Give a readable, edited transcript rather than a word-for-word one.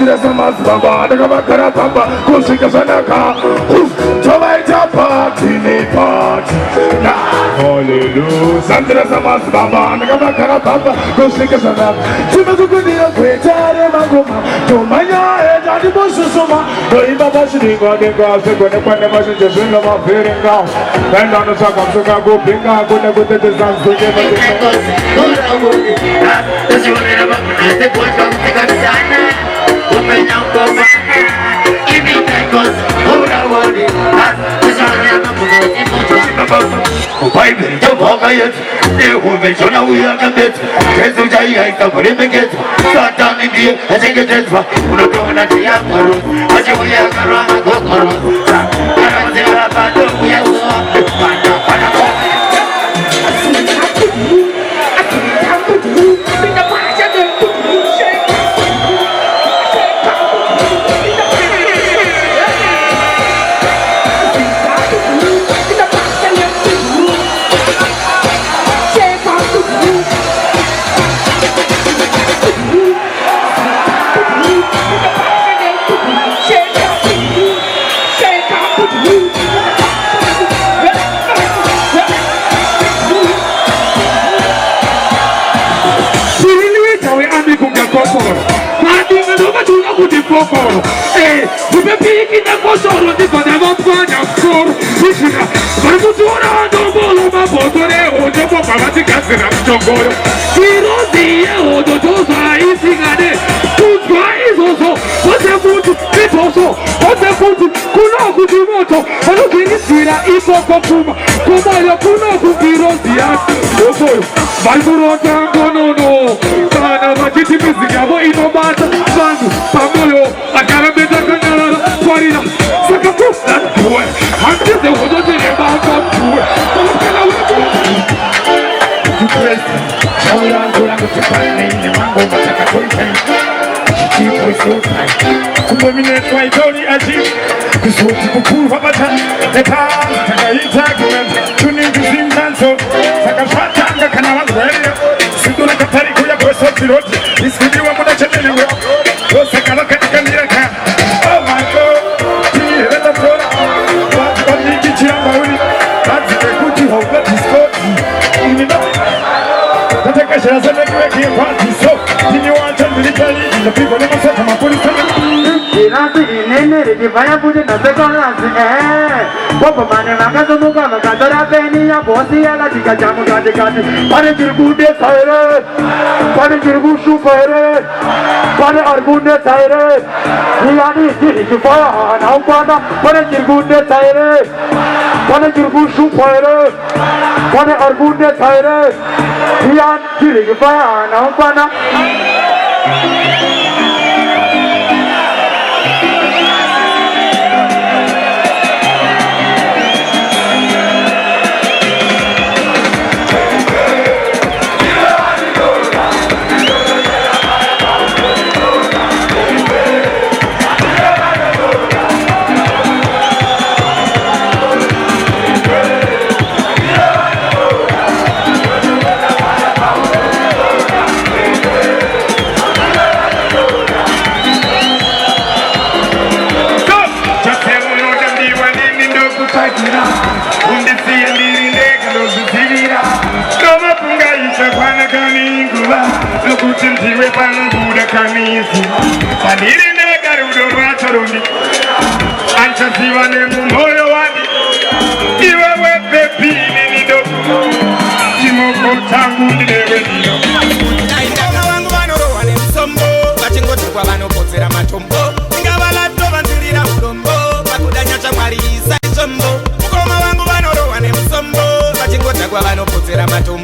Sandra Samas Baba, the Gabakara Papa, Kusika Sanaka, Tomato Party, Party. Hallelujah. Sandra Samas Baba, the Gabakara Papa, Kusika Sanaka, Timazukudia, Quetare Maguma, Tomaya, Daddy Bosuma, Doiba Bashing, God, the gossip, when the Panama just in the fearing now. And on the Sakasuka, go bring out good at the distance to get the Hey, we be picking the Kosovo, the Padava Panafor, Barbutura, Dombolo, Botore, or the Papatikas and Amstongoro. Hirosia, or the Dosa, Isigade, Kutra is also, what's the food, it's also, what's the food, Kuno, Kumoto, Halukini Sira, Iso Kopuma, Kumaya, Kuno, Kukirosia, also, Balburota, no, Sana, Matiti, Mizigavo, Inobata, Sandu, Pamolo, I got a bit of another Florida. Sakapu, that's good. I'm just the one that did about that good. You press, how long do I go to find me in the mango, but I can't find she was so tight. To dominate my body as if the so people prove about the time, the integrament, tuning the same dance. Sakashata, can I wear it? Sidula Katarikuya, this video I'm going to tell you. Oh my God! Matumbo